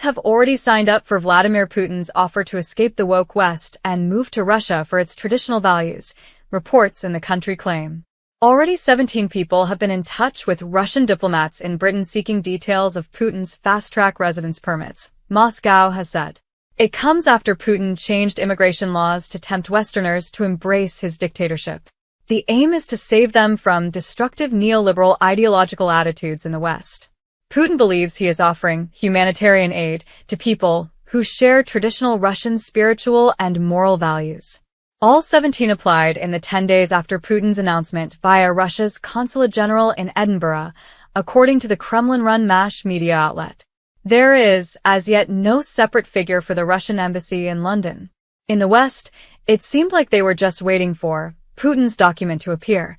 Have already signed up for Vladimir Putin's offer to escape the woke West and move to Russia for its traditional values, reports in the country claim. Already 17 people have been in touch with Russian diplomats in Britain seeking details of Putin's fast-track residence permits, Moscow has said. It comes after Putin changed immigration laws to tempt Westerners to embrace his dictatorship. The aim is to save them from destructive neoliberal ideological attitudes in the West. Putin believes he is offering humanitarian aid to people who share traditional Russian spiritual and moral values. All 17 applied in the 10 days after Putin's announcement via Russia's Consulate General in Edinburgh, according to the Kremlin-run MASH media outlet. There is, as yet, no separate figure for the Russian embassy in London. In the West, it seemed like they were just waiting for Putin's document to appear.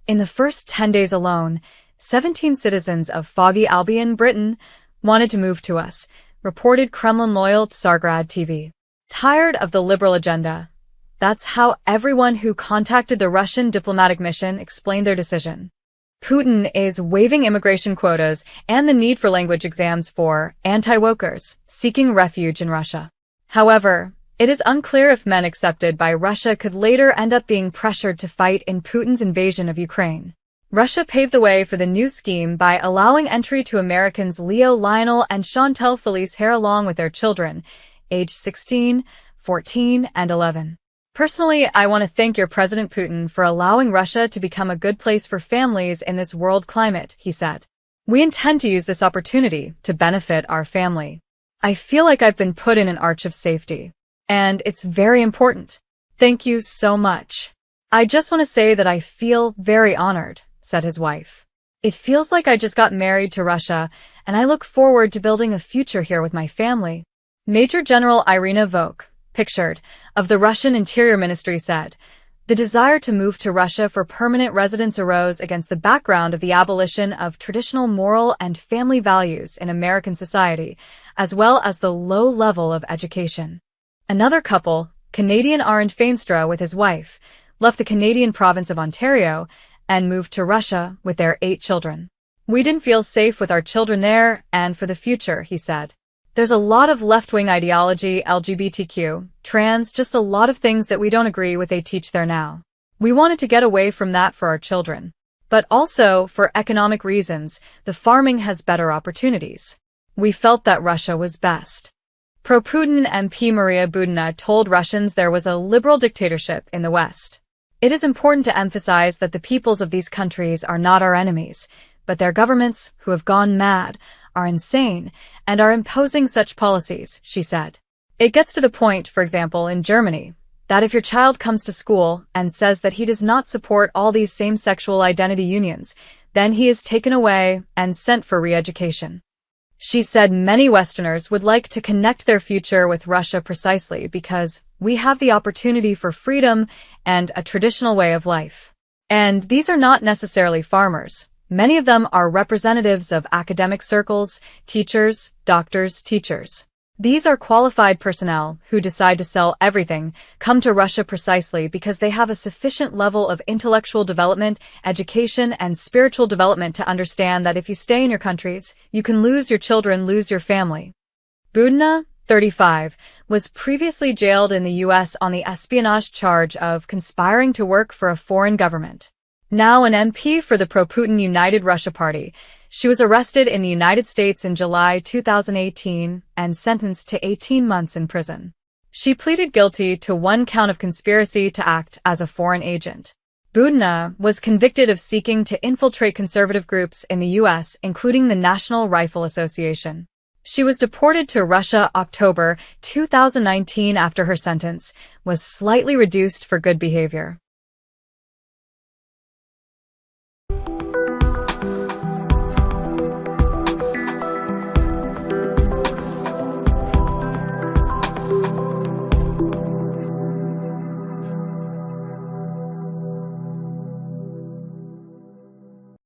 In the first 10 days alone, 17 citizens of Foggy Albion, Britain, wanted to move to us, reported Kremlin-loyal Tsargrad TV. Tired of the liberal agenda? That's how everyone who contacted the Russian diplomatic mission explained their decision. Putin is waiving immigration quotas and the need for language exams for anti-wokers seeking refuge in Russia. However, it is unclear if men accepted by Russia could later end up being pressured to fight in Putin's invasion of Ukraine. Russia paved the way for the new scheme by allowing entry to Americans Leo, Lionel, and Chantel Felice Hare along with their children, aged 16, 14, and 11. Personally, I want to thank your President Putin for allowing Russia to become a good place for families in this world climate, he said. We intend to use this opportunity to benefit our family. I feel like I've been put in an arch of safety. And it's very important. Thank you so much. I just want to say that I feel very honored, said his wife. It feels like I just got married to Russia, and I look forward to building a future here with my family. Major General Irina Vok, pictured, of the Russian Interior Ministry said, the desire to move to Russia for permanent residence arose against the background of the abolition of traditional moral and family values in American society, as well as the low level of education. Another couple, Canadian Arend Feenstra with his wife, left the Canadian province of Ontario and moved to Russia with their 8 children. We didn't feel safe with our children there, and for the future, he said. There's a lot of left-wing ideology, LGBTQ, trans, just a lot of things that we don't agree with they teach there now. We wanted to get away from that for our children. But also, for economic reasons, the farming has better opportunities. We felt that Russia was best. Pro-Putin MP Maria Budina told Russians there was a liberal dictatorship in the West. It is important to emphasize that the peoples of these countries are not our enemies, but their governments, who have gone mad, are insane, and are imposing such policies, she said. It gets to the point, for example, in Germany, that if your child comes to school and says that he does not support all these same-sexual identity unions, then he is taken away and sent for re-education. She said many Westerners would like to connect their future with Russia precisely because we have the opportunity for freedom and a traditional way of life. And these are not necessarily farmers. Many of them are representatives of academic circles, teachers, doctors, teachers. These are qualified personnel who decide to sell everything, come to Russia precisely because they have a sufficient level of intellectual development, education, and spiritual development to understand that if you stay in your countries, you can lose your children, lose your family. Budina, 35, was previously jailed in the U.S. on the espionage charge of conspiring to work for a foreign government. Now an MP for the pro-Putin United Russia Party, she was arrested in the United States in July 2018 and sentenced to 18 months in prison. She pleaded guilty to 1 count of conspiracy to act as a foreign agent. Budina was convicted of seeking to infiltrate conservative groups in the U.S., including the National Rifle Association. She was deported to Russia October 2019 after her sentence was slightly reduced for good behavior.